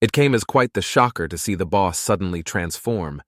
It came as quite the shocker to see the boss suddenly transform,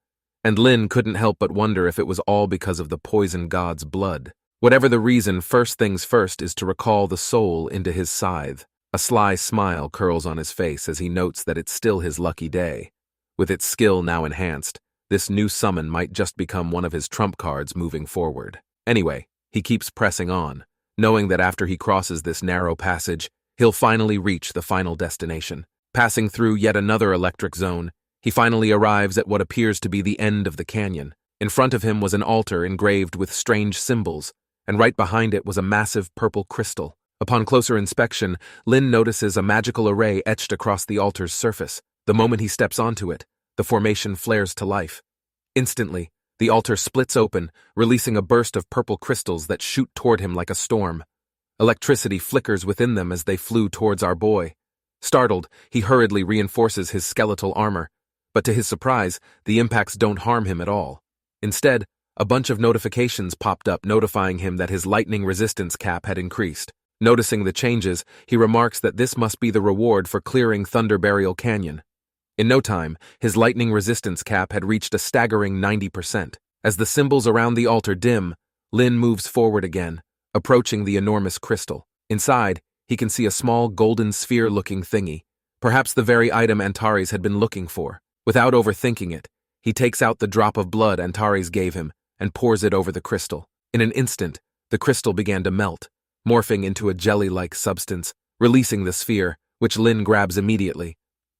and Lin couldn't help but wonder if it was all because of the poison god's blood. Whatever the reason, first things first is to recall the soul into his scythe. A sly smile curls on his face as he notes that it's still his lucky day. With its skill now enhanced, this new summon might just become one of his trump cards moving forward. Anyway, he keeps pressing on, knowing that after he crosses this narrow passage, he'll finally reach the final destination. Passing through yet another electric zone, he finally arrives at what appears to be the end of the canyon. In front of him was an altar engraved with strange symbols, and right behind it was a massive purple crystal. Upon closer inspection, Lin notices a magical array etched across the altar's surface. The moment he steps onto it, the formation flares to life. Instantly, the altar splits open, releasing a burst of purple crystals that shoot toward him like a storm. Electricity flickers within them as they flew towards our boy. Startled, he hurriedly reinforces his skeletal armor, but to his surprise, the impacts don't harm him at all. Instead, a bunch of notifications popped up notifying him that his lightning resistance cap had increased. Noticing the changes, he remarks that this must be the reward for clearing Thunder Burial Canyon. In no time, his lightning resistance cap had reached a staggering 90%. As the symbols around the altar dim, Lin moves forward again, approaching the enormous crystal. Inside, he can see a small golden sphere-looking thingy, perhaps the very item Antares had been looking for. Without overthinking it, he takes out the drop of blood Antares gave him and pours it over the crystal. In an instant, the crystal began to melt, morphing into a jelly-like substance, releasing the sphere, which Lin grabs immediately.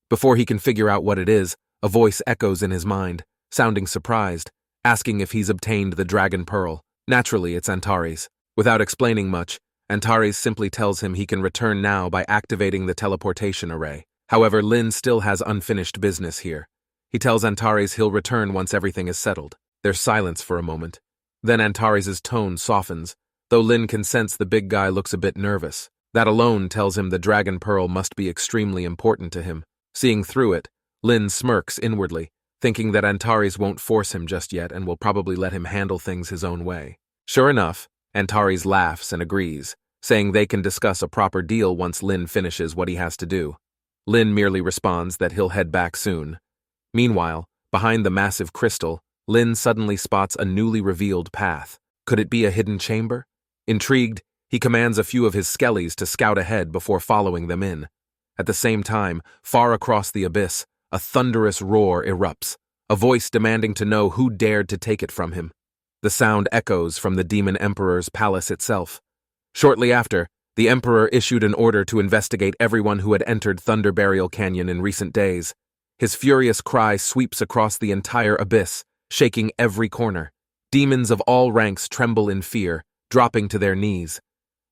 Before he can figure out what it is, a voice echoes in his mind, sounding surprised, asking if he's obtained the Dragon Pearl. Naturally, it's Antares. Without explaining much, Antares simply tells him he can return now by activating the teleportation array. However, Lin still has unfinished business here. He tells Antares he'll return once everything is settled. There's silence for a moment. Then Antares' tone softens, though Lin can sense the big guy looks a bit nervous. That alone tells him the Dragon Pearl must be extremely important to him. Seeing through it, Lin smirks inwardly, thinking that Antares won't force him just yet and will probably let him handle things his own way. Sure enough, Antares laughs and agrees, saying they can discuss a proper deal once Lin finishes what he has to do. Lin merely responds that he'll head back soon. Meanwhile, behind the massive crystal, Lin suddenly spots a newly revealed path. Could it be a hidden chamber? Intrigued, he commands a few of his skellies to scout ahead before following them in. At the same time, far across the abyss, a thunderous roar erupts, a voice demanding to know who dared to take it from him. The sound echoes from the Demon Emperor's palace itself. Shortly after, the Emperor issued an order to investigate everyone who had entered Thunder Burial Canyon in recent days. His furious cry sweeps across the entire abyss, shaking every corner. Demons of all ranks tremble in fear, dropping to their knees.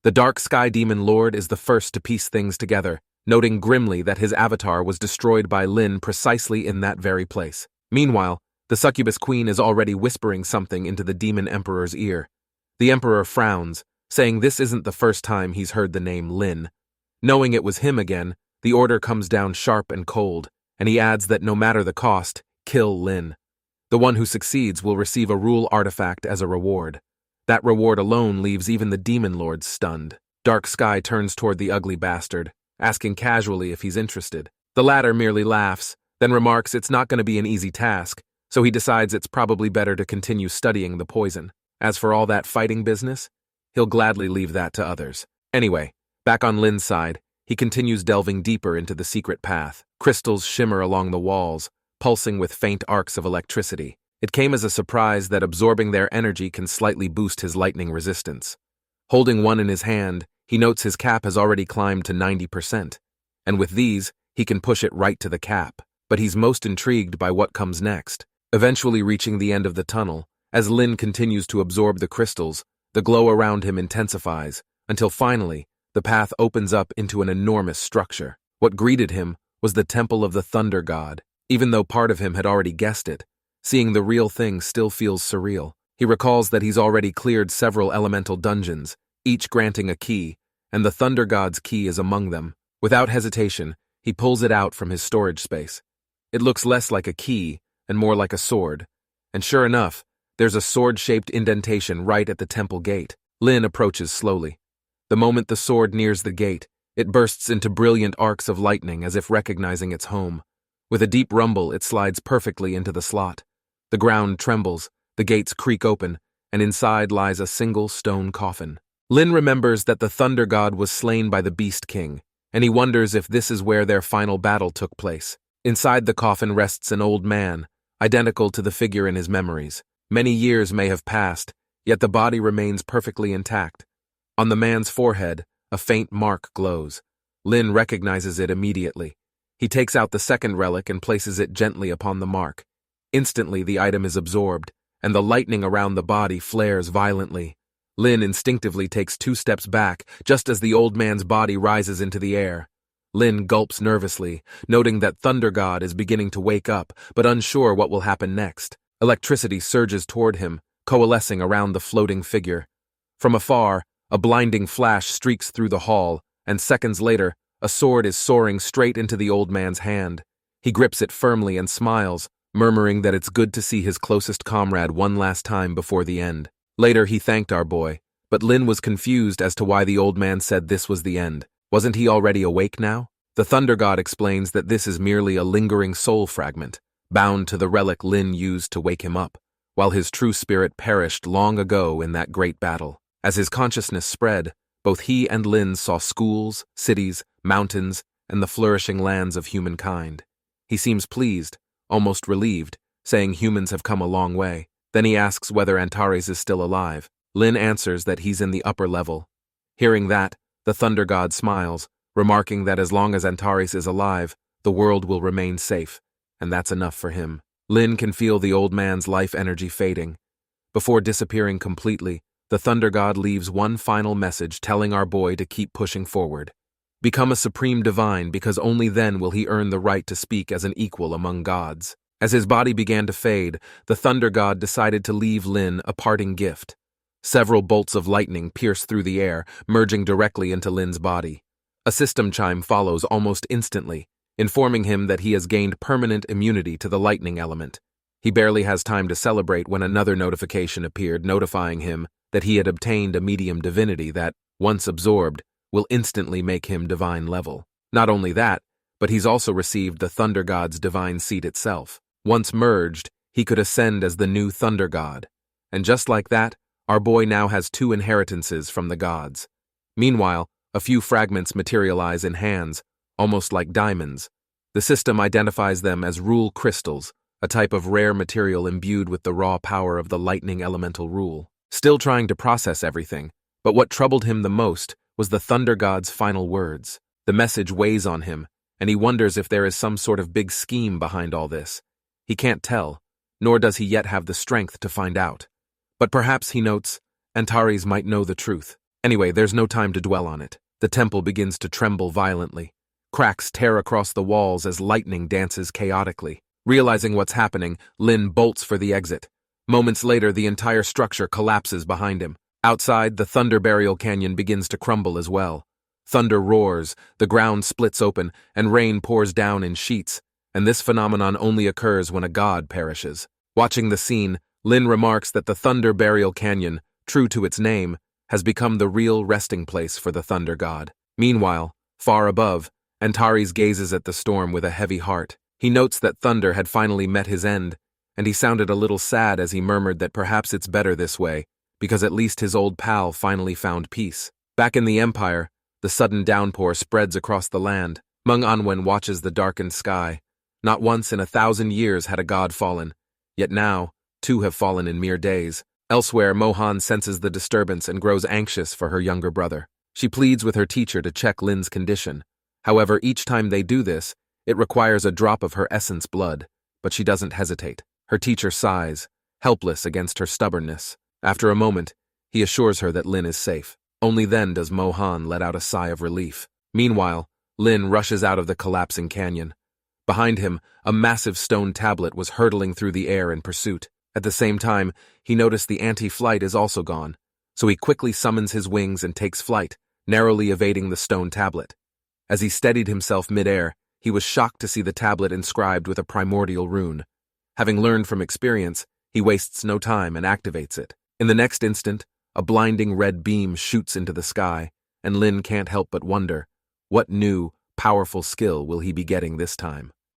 The Dark Sky Demon Lord is the first to piece things together, noting grimly that his avatar was destroyed by Lin precisely in that very place. Meanwhile, the Succubus Queen is already whispering something into the Demon Emperor's ear. The Emperor frowns, saying this isn't the first time he's heard the name Lin. Knowing it was him again, the order comes down sharp and cold, and he adds that no matter the cost, kill Lin. The one who succeeds will receive a rule artifact as a reward. That reward alone leaves even the Demon Lords stunned. Dark Sky turns toward the ugly bastard, asking casually if he's interested. The latter merely laughs, then remarks it's not going to be an easy task, so he decides it's probably better to continue studying the poison. As for all that fighting business, he'll gladly leave that to others. Anyway, back on Lin's side, he continues delving deeper into the secret path. Crystals shimmer along the walls, pulsing with faint arcs of electricity. It came as a surprise that absorbing their energy can slightly boost his lightning resistance. Holding one in his hand, he notes his cap has already climbed to 90%, and with these, he can push it right to the cap. But he's most intrigued by what comes next. Eventually reaching the end of the tunnel, as Lin continues to absorb the crystals, the glow around him intensifies, until finally, the path opens up into an enormous structure. What greeted him was the Temple of the Thunder God. Even though part of him had already guessed it, seeing the real thing still feels surreal. He recalls that he's already cleared several elemental dungeons, each granting a key, and the Thunder God's key is among them. Without hesitation, he pulls it out from his storage space. It looks less like a key and more like a sword, and sure enough, there's a sword-shaped indentation right at the temple gate. Lin approaches slowly. The moment the sword nears the gate, it bursts into brilliant arcs of lightning as if recognizing its home. With a deep rumble, it slides perfectly into the slot. The ground trembles, the gates creak open, and inside lies a single stone coffin. Lin remembers that the Thunder God was slain by the Beast King, and he wonders if this is where their final battle took place. Inside the coffin rests an old man, identical to the figure in his memories. Many years may have passed, yet the body remains perfectly intact. On the man's forehead, a faint mark glows. Lin recognizes it immediately. He takes out the second relic and places it gently upon the mark. Instantly, the item is absorbed, and the lightning around the body flares violently. Lin instinctively takes 2 steps back, just as the old man's body rises into the air. Lin gulps nervously, noting that Thunder God is beginning to wake up, but unsure what will happen next. Electricity surges toward him, coalescing around the floating figure. From afar, a blinding flash streaks through the hall, and seconds later, a sword is soaring straight into the old man's hand. He grips it firmly and smiles, murmuring that it's good to see his closest comrade one last time before the end. Later, he thanked our boy, but Lin was confused as to why the old man said this was the end. Wasn't he already awake now? The Thunder God explains that this is merely a lingering soul fragment, bound to the relic Lin used to wake him up, while his true spirit perished long ago in that great battle. As his consciousness spread, both he and Lin saw schools, cities, mountains, and the flourishing lands of humankind. He seems pleased, almost relieved, saying humans have come a long way. Then he asks whether Antares is still alive. Lin answers that he's in the upper level. Hearing that, the Thunder God smiles, remarking that as long as Antares is alive, the world will remain safe, and that's enough for him. Lin can feel the old man's life energy fading. Before disappearing completely, the Thunder God leaves one final message telling our boy to keep pushing forward. Become a supreme divine, because only then will he earn the right to speak as an equal among gods. As his body began to fade, the Thunder God decided to leave Lin a parting gift. Several bolts of lightning pierce through the air, merging directly into Lin's body. A system chime follows almost instantly, informing him that he has gained permanent immunity to the lightning element. He barely has time to celebrate when another notification appeared notifying him that he had obtained a medium divinity that, once absorbed, will instantly make him divine level. Not only that, but he's also received the Thunder God's divine seat itself. Once merged, he could ascend as the new Thunder God. And just like that, our boy now has 2 inheritances from the gods. Meanwhile, a few fragments materialize in hands, almost like diamonds. The system identifies them as rule crystals, a type of rare material imbued with the raw power of the lightning elemental rule. Still trying to process everything, but what troubled him the most was the Thunder God's final words. The message weighs on him, and he wonders if there is some sort of big scheme behind all this. He can't tell, nor does he yet have the strength to find out. But perhaps, he notes, Antares might know the truth. Anyway, there's no time to dwell on it. The temple begins to tremble violently. Cracks tear across the walls as lightning dances chaotically. Realizing what's happening, Lin bolts for the exit. Moments later, the entire structure collapses behind him. Outside, the Thunder Burial Canyon begins to crumble as well. Thunder roars, the ground splits open, and rain pours down in sheets, and this phenomenon only occurs when a god perishes. Watching the scene, Lin remarks that the Thunder Burial Canyon, true to its name, has become the real resting place for the Thunder God. Meanwhile, far above, Antares gazes at the storm with a heavy heart. He notes that thunder had finally met his end, and he sounded a little sad as he murmured that perhaps it's better this way, because at least his old pal finally found peace. Back in the Empire, the sudden downpour spreads across the land. Meng Anwen watches the darkened sky. Not once in 1,000 years had a god fallen, yet now, 2 have fallen in mere days. Elsewhere, Mohan senses the disturbance and grows anxious for her younger brother. She pleads with her teacher to check Lin's condition. However, each time they do this, it requires a drop of her essence blood, but she doesn't hesitate. Her teacher sighs, helpless against her stubbornness. After a moment, he assures her that Lin is safe. Only then does Mohan let out a sigh of relief. Meanwhile, Lin rushes out of the collapsing canyon. Behind him, a massive stone tablet was hurtling through the air in pursuit. At the same time, he noticed the anti-flight is also gone, so he quickly summons his wings and takes flight, narrowly evading the stone tablet. As he steadied himself mid-air, he was shocked to see the tablet inscribed with a primordial rune. Having learned from experience, he wastes no time and activates it. In the next instant, a blinding red beam shoots into the sky, and Lin can't help but wonder, what new, powerful skill will he be getting this time?